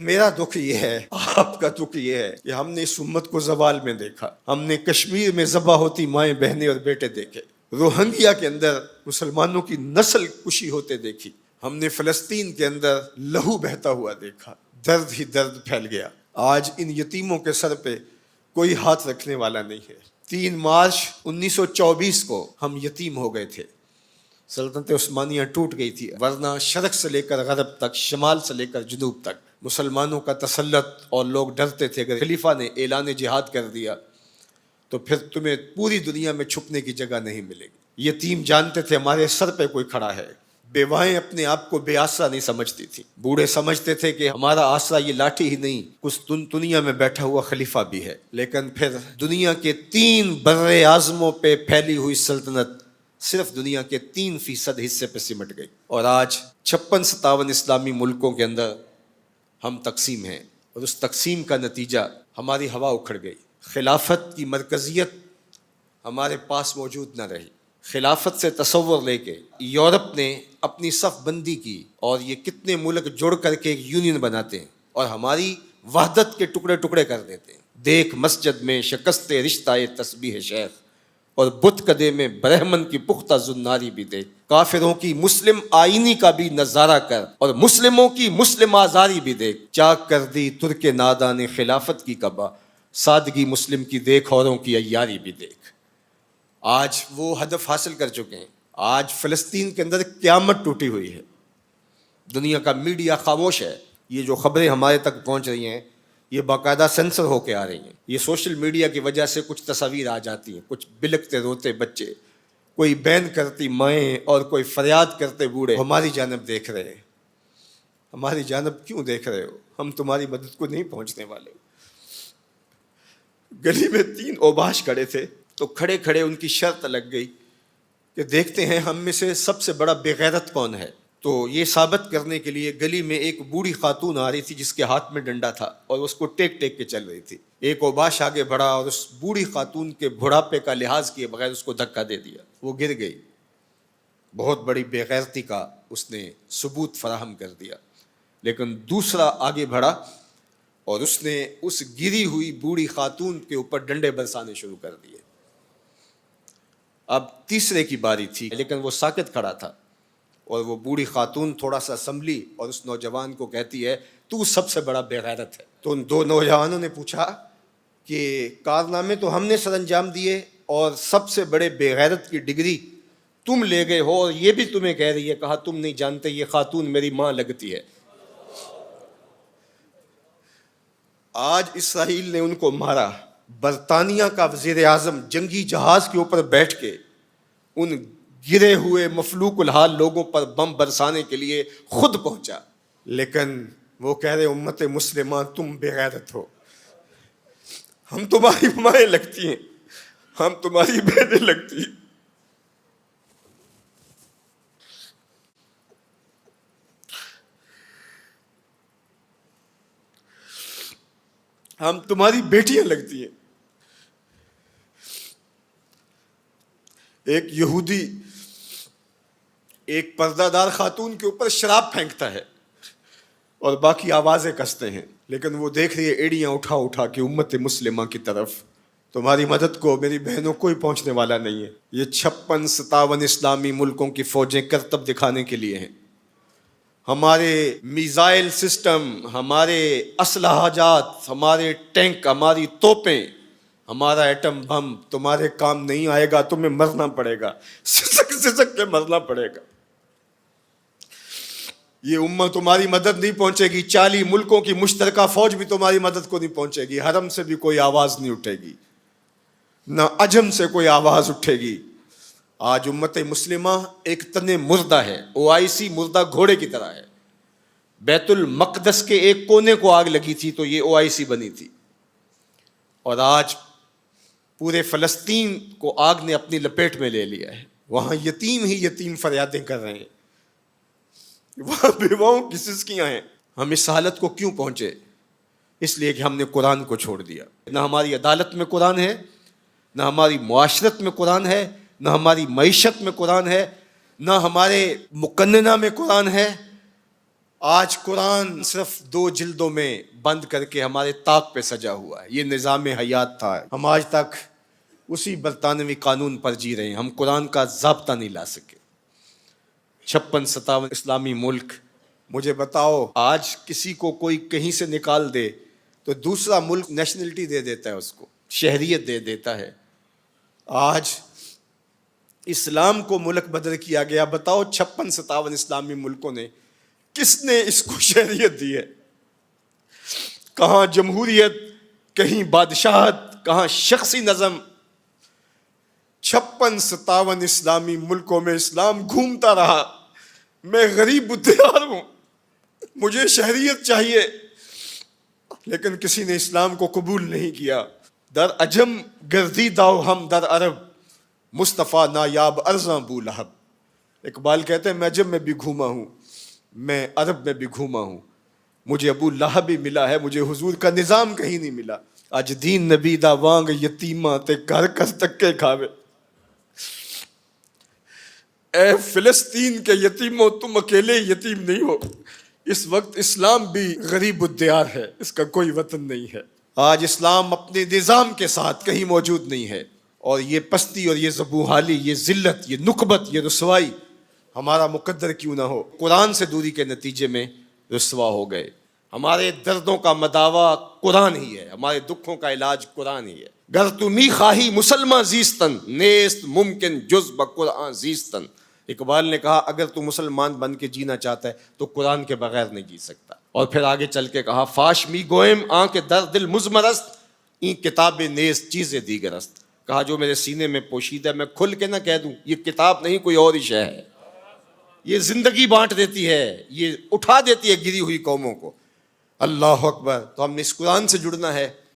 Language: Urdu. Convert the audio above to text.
میرا دکھ یہ ہے، آپ کا دکھ یہ ہے کہ ہم نے اس امت کو زوال میں دیکھا، ہم نے کشمیر میں ذبح ہوتی مائیں بہنیں اور بیٹے دیکھے، روہنگیا کے اندر مسلمانوں کی نسل کشی ہوتے دیکھی، ہم نے فلسطین کے اندر لہو بہتا ہوا دیکھا، درد ہی درد پھیل گیا۔ آج ان یتیموں کے سر پہ کوئی ہاتھ رکھنے والا نہیں ہے۔ 3 مارچ 1924 کو ہم یتیم ہو گئے تھے، سلطنت عثمانیہ ٹوٹ گئی تھی، ورنہ شرق سے لے کر غرب تک، شمال سے لے کر جنوب تک مسلمانوں کا تسلط، اور لوگ ڈرتے تھے اگر خلیفہ نے اعلان جہاد کر دیا تو پھر تمہیں پوری دنیا میں چھپنے کی جگہ نہیں ملے گی۔ یتیم جانتے تھے ہمارے سر پہ کوئی کھڑا ہے، بیوائیں اپنے آپ کو بے آسرا نہیں سمجھتی تھی، بوڑھے سمجھتے تھے کہ ہمارا آسرا یہ لاٹھی ہی نہیں، کچھ دنیا میں بیٹھا ہوا خلیفہ بھی ہے۔ لیکن پھر دنیا کے 3 بر اعظموں پہ پھیلی ہوئی سلطنت صرف دنیا کے 3% حصے پہ سمٹ گئی، اور آج 56-57 اسلامی ملکوں کے اندر ہم تقسیم ہیں، اور اس تقسیم کا نتیجہ ہماری ہوا اکھڑ گئی۔ خلافت کی مرکزیت ہمارے پاس موجود نہ رہی۔ خلافت سے تصور لے کے یورپ نے اپنی صف بندی کی، اور یہ کتنے ملک جڑ کر کے ایک یونین بناتے ہیں اور ہماری وحدت کے ٹکڑے ٹکڑے کر دیتے ہیں۔ دیکھ مسجد میں شکست رشتہ تسبیح شیخ، اور بت کدے میں برہمن کی پختہ زناری بھی دیکھ، کافروں کی مسلم آئینی کا بھی نظارہ کر، اور مسلموں کی مسلم آزاری بھی دیکھ، چاک کر دی ترک نادان خلافت کی کعبہ، سادگی مسلم کی دیکھ اوروں کی عیاری بھی دیکھ۔ آج وہ ہدف حاصل کر چکے ہیں۔ آج فلسطین کے اندر قیامت ٹوٹی ہوئی ہے، دنیا کا میڈیا خاموش ہے، یہ جو خبریں ہمارے تک پہنچ رہی ہیں یہ باقاعدہ سینسر ہو کے آ رہی ہیں۔ یہ سوشل میڈیا کی وجہ سے کچھ تصاویر آ جاتی ہیں، کچھ بلکتے روتے بچے، کوئی بین کرتی مائیں، اور کوئی فریاد کرتے بوڑھے ہماری جانب دیکھ رہے ہیں۔ ہماری جانب کیوں دیکھ رہے ہو؟ ہم تمہاری مدد کو نہیں پہنچنے والے۔ گلی میں 3 اوباش کھڑے تھے، تو کھڑے کھڑے ان کی شرط لگ گئی کہ دیکھتے ہیں ہم میں سے سب سے بڑا بے غیرت کون ہے۔ تو یہ ثابت کرنے کے لیے گلی میں ایک بوڑھی خاتون آ رہی تھی جس کے ہاتھ میں ڈنڈا تھا، اور اس کو ٹیک ٹیک کے چل رہی تھی۔ ایک اوباش آگے بڑھا اور اس بوڑھی خاتون کے بڑھاپے کا لحاظ کیے بغیر اس کو دھکا دے دیا، وہ گر گئی۔ بہت بڑی بے غیرتی کا اس نے ثبوت فراہم کر دیا۔ لیکن دوسرا آگے بڑھا اور اس نے اس گری ہوئی بوڑھی خاتون کے اوپر ڈنڈے برسانے شروع کر دیے۔ اب تیسرے کی باری تھی، لیکن وہ ساکت کھڑا تھا، اور وہ بوڑھی خاتون تھوڑا سا سنبھلی اور اس نوجوان کو کہتی ہے تو سب سے بڑا بے غیرت ہے۔ تو ان 2 نوجوانوں نے پوچھا کہ کارنامے تو ہم نے سر انجام دیے، اور سب سے بڑے بے غیرت کی ڈگری تم لے گئے ہو، اور یہ بھی تمہیں کہہ رہی ہے۔ کہا تم نہیں جانتے یہ خاتون میری ماں لگتی ہے۔ آج اسرائیل نے ان کو مارا، برطانیہ کا وزیر اعظم جنگی جہاز کے اوپر بیٹھ کے ان گرے ہوئے مفلوق الحال لوگوں پر بم برسانے کے لیے خود پہنچا، لیکن وہ کہہ رہے امت مسلمہ تم بے غیرت ہو، ہم تمہاری مائیں لگتی ہیں، ہم تمہاری بہنیں لگتی ہیں، ہم تمہاری بیٹیاں لگتی ہیں۔ ایک یہودی ایک پردہ دار خاتون کے اوپر شراب پھینکتا ہے اور باقی آوازیں کستے ہیں، لیکن وہ دیکھ رہی ہے ایڑیاں اٹھا اٹھا کے امت مسلمہ کی طرف۔ تمہاری مدد کو میری بہنوں کوئی پہنچنے والا نہیں ہے۔ یہ 56-57 اسلامی ملکوں کی فوجیں کرتب دکھانے کے لیے ہیں۔ ہمارے میزائل سسٹم، ہمارے اسلحہ جات، ہمارے ٹینک، ہماری توپیں، ہمارا ایٹم بم تمہارے کام نہیں آئے گا، تمہیں مرنا پڑے گا، سسک سسک کے مرنا پڑے گا۔ یہ امت تمہاری مدد نہیں پہنچے گی، 40 ملکوں کی مشترکہ فوج بھی تمہاری مدد کو نہیں پہنچے گی، حرم سے بھی کوئی آواز نہیں اٹھے گی، نہ عجم سے کوئی آواز اٹھے گی۔ آج امت مسلمہ ایک تن مردہ ہے، OIC مردہ گھوڑے کی طرح ہے۔ بیت المقدس کے ایک کونے کو آگ لگی تھی تو یہ OIC بنی تھی، اور آج پورے فلسطین کو آگ نے اپنی لپیٹ میں لے لیا ہے۔ وہاں یتیم ہی یتیم فریادیں کر رہے ہیں، وہاں بیواؤں کی سسکیاں ہیں۔ ہم اس حالت کو کیوں پہنچے؟ اس لیے کہ ہم نے قرآن کو چھوڑ دیا۔ نہ ہماری عدالت میں قرآن ہے، نہ ہماری معاشرت میں قرآن ہے، نہ ہماری معیشت میں قرآن ہے، نہ ہمارے مقننہ میں قرآن ہے، آج قرآن صرف 2 جلدوں میں بند کر کے ہمارے طاق پہ سجا ہوا ہے. یہ نظام حیات تھا. ہم آج تک اسی برطانوی قانون پر جی رہے ہیں. ہم قرآن کا ضابطہ نہیں لا سکے. 56-57 اسلامی ملک. مجھے بتاؤ آج کسی کو کوئی کہیں سے نکال دے تو دوسرا ملک نیشنلٹی دے دیتا ہے, اس کو شہریت دے دیتا ہے. آج اسلام کو ملک بدر کیا گیا. بتاؤ 56-57 اسلامی ملکوں نے کس نے اس کو شہریت دی ہے؟ کہاں جمہوریت, کہیں بادشاہت, کہاں شخصی نظم. 56-57 اسلامی ملکوں میں اسلام گھومتا رہا. میں غریب الدیار ہوں, مجھے شہریت چاہیے, لیکن کسی نے اسلام کو قبول نہیں کیا. در عجم گردیدہ ہم در عرب, مصطفیٰ نایاب ارزاں بو لہب. اقبال کہتے ہیں میں عجم میں بھی گھوما ہوں, میں عرب میں بھی گھوما ہوں, مجھے ابو لہب بھی ملا ہے, مجھے حضور کا نظام کہیں نہیں ملا. اج دین نبی دا وانگ یتیماں تے گھر کر تکے کھاوے. اے فلسطین کے یتیموں تم اکیلے یتیم نہیں ہو. اس وقت اسلام بھی غریب الدیار ہے, اس کا کوئی وطن نہیں ہے. آج اسلام اپنے نظام کے ساتھ کہیں موجود نہیں ہے, اور یہ پستی اور یہ زبونحالی, یہ ذلت, یہ نکبت, یہ رسوائی ہمارا مقدر کیوں نہ ہو, قرآن سے دوری کے نتیجے میں رسوا ہو گئے. ہمارے دردوں کا مداوا قرآن ہی ہے, ہمارے دکھوں کا علاج قرآن ہی ہے. گر تو می خواہی مسلمان زیستن, نیست ممکن جز بقرآن زیستن. اقبال نے کہا اگر تو مسلمان بن کے جینا چاہتا ہے تو قرآن کے بغیر نہیں جی سکتا. اور پھر آگے چل کے کہا فاش می گوئم آن کے در دل مزمرست, این کتاب نیز چیزیں دیگرست. کہا جو میرے سینے میں پوشیدہ ہے میں کھل کے نہ کہہ دوں, یہ کتاب نہیں کوئی اور ہی شے ہے. یہ زندگی بانٹ دیتی ہے, یہ اٹھا دیتی ہے گری ہوئی قوموں کو. اللہ اکبر. تو ہم نے اس قرآن سے جڑنا ہے,